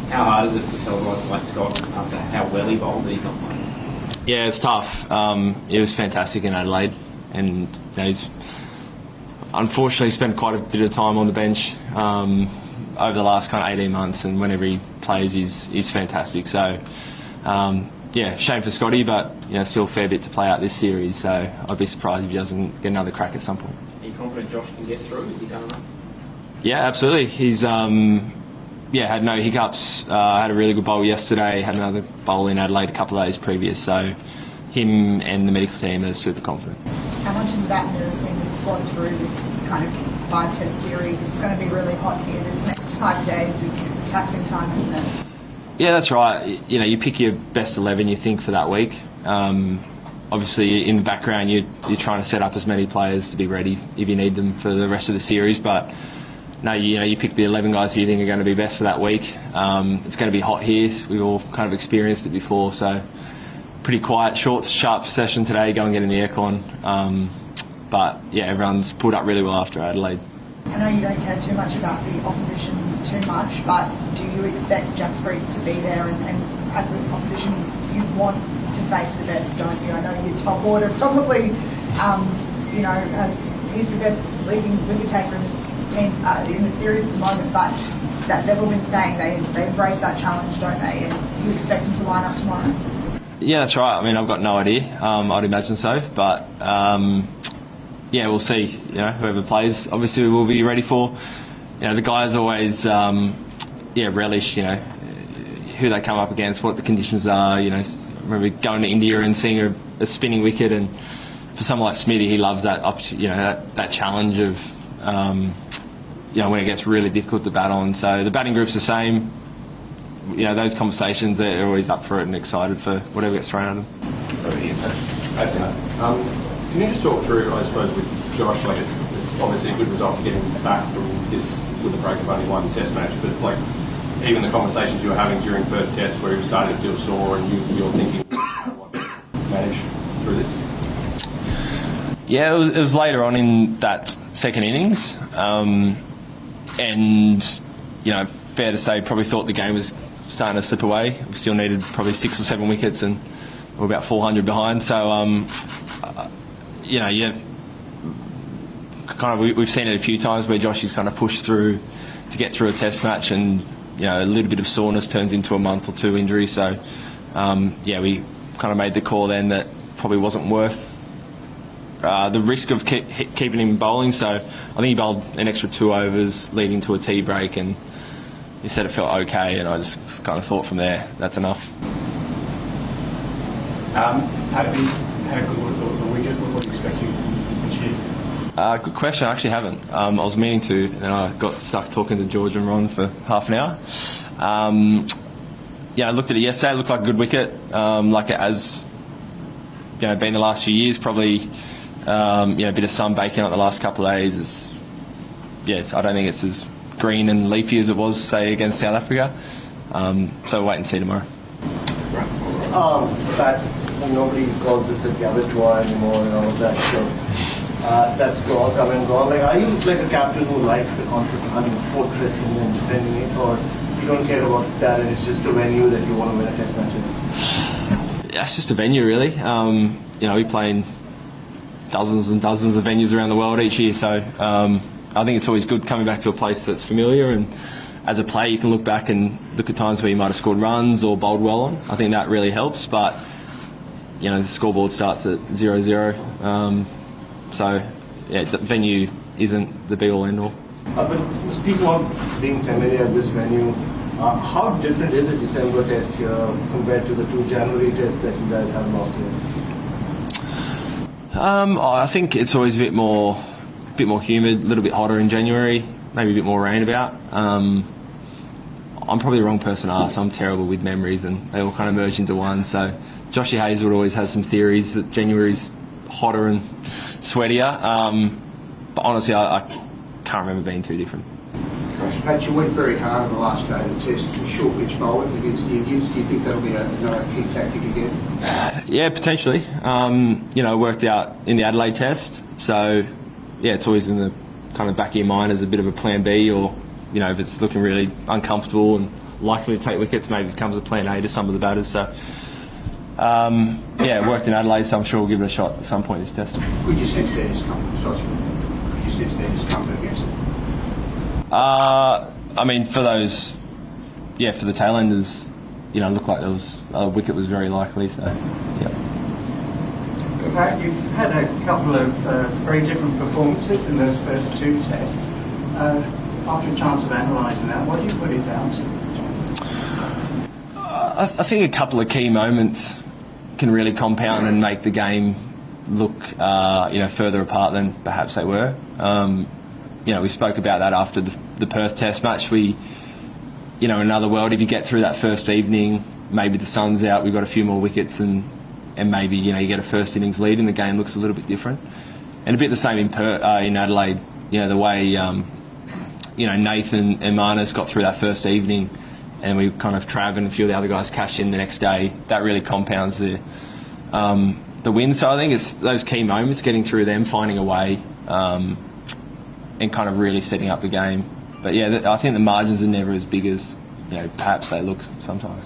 How hard is it to tell guys like Scott after how well he bowled that he's not playing? Yeah, it's tough. It was fantastic in Adelaide, and he's unfortunately spent quite a bit of time on the bench over the last kind of 18 months, and whenever he plays, he's fantastic. So, shame for Scotty, but still a fair bit to play out this series. So I'd be surprised if he doesn't get another crack at some point. Are you confident Josh can get through? Is he done enough? Yeah, absolutely. He's had no hiccups. Had a really good bowl yesterday. Had another bowl in Adelaide a couple of days previous. So him and the medical team are super confident. How much is about nursing the squad through this kind of 5-test series? It's going to be really hot here this next 5 days. It's a taxing time, isn't it? Yeah, that's right. You pick your best 11, you think, for that week. Obviously, in the background, you're trying to set up as many players to be ready if you need them for the rest of the series. But no, you pick the 11 guys who you think are going to be best for that week. It's going to be hot here. We've all kind of experienced it before, so pretty quiet, short, sharp session today. Go and get in the aircon. But yeah, everyone's pulled up really well after Adelaide. I know you don't care too much about the opposition too much, but do you expect Jaspreet to be there? And as an opposition, you want to face the best, don't you? I know your top order probably, as he's the best leading wicket taker in this team in the series at the moment, but that they've all been saying they embrace that challenge, don't they? And you expect them to line up tomorrow? Yeah, that's right. I mean, I've got no idea. I'd imagine so, but we'll see. Whoever plays, obviously, we'll be ready for. The guys always, relish, who they come up against, what the conditions are. I remember going to India and seeing a spinning wicket, and for someone like Smithy, he loves that, that challenge of, when it gets really difficult to bat on. So the batting group's the same. Those conversations, they're always up for it and excited for whatever gets thrown at them. Over here. Can you just talk through, I suppose, with Josh, it's obviously a good result for getting back from this with the break of only one test match, but even the conversations you were having during Perth Test where he was starting to feel sore and you're thinking, what manage through this? Yeah, it was later on in that second innings, and fair to say, probably thought the game was starting to slip away. We still needed probably 6 or 7 wickets, and we're about 400 behind. So, we've seen it a few times where Josh has kind of pushed through to get through a test match, and a little bit of soreness turns into a month or two injury. So, we kind of made the call then that probably wasn't worth the risk of keeping him bowling. So I think he bowled an extra 2 overs leading to a tea break, and he said it felt okay, and I just kind of thought from there, that's enough. How did he had a good the wicket? What do you expect to achieve? Good question. I actually haven't. I was meaning to, and then I got stuck talking to George and Ron for half an hour. I looked at it yesterday. It looked like a good wicket, like it has been the last few years. Probably a bit of sun baking on the last couple of days. I don't think it's as green and leafy as it was, say, against South Africa. So we'll wait and see tomorrow. Nobody calls this the Gabba tour anymore and all of that. So that's all come and gone. Are you like a captain who likes the concept of having a fortress and then defending it, or you don't care about that and it's just a venue that you want to win a test match in? That's just a venue, really. We play in dozens and dozens of venues around the world each year, so I think it's always good coming back to a place that's familiar, and as a player you can look back and look at times where you might have scored runs or bowled well on. I think that really helps, but the scoreboard starts at 0-0, the venue isn't the be-all end-all. But speaking of being familiar with this venue, how different is a December test here compared to the 2 January tests that you guys have lost here? I think it's always a bit more humid, a little bit hotter in January, maybe a bit more rain about. I'm probably the wrong person to ask. I'm terrible with memories, and they all kind of merge into one. So Joshy Hazlewood always has some theories that January's hotter and sweatier. But honestly, I can't remember being too different. Pat, you went very hard in the last day of the test, short pitch bowling against the Indians. Do you think that'll be another key tactic again? Yeah, potentially. It worked out in the Adelaide test. So, it's always in the kind of back of your mind as a bit of a plan B, or, if it's looking really uncomfortable and likely to take wickets maybe becomes a plan A to some of the batters. So, yeah, worked in Adelaide, so I'm sure we'll give it a shot at some point this test. Could you sense their discomfort? Sorry. Could you sense their discomfort against it? I mean, for those, yeah, for the tailenders, you know, looked like there was a wicket was very likely. So, yeah. Pat, you've had a couple of very different performances in those first two tests. After a chance of analysing that, what do you put it down to? I think a couple of key moments can really compound and make the game look, you know, further apart than perhaps they were. You know, we spoke about that after the Perth Test match. You know, in another world, if you get through that first evening, maybe the sun's out, we've got a few more wickets, and maybe, you know, you get a first innings lead and the game looks a little bit different. And a bit the same in Adelaide. You know, the way, you know, Nathan and Marnus got through that first evening, and we kind of Trav and a few of the other guys cashed in the next day. That really compounds the win. So I think it's those key moments, getting through them, finding a way, and kind of really setting up the game. But yeah, I think the margins are never as big as, you know, perhaps they look sometimes.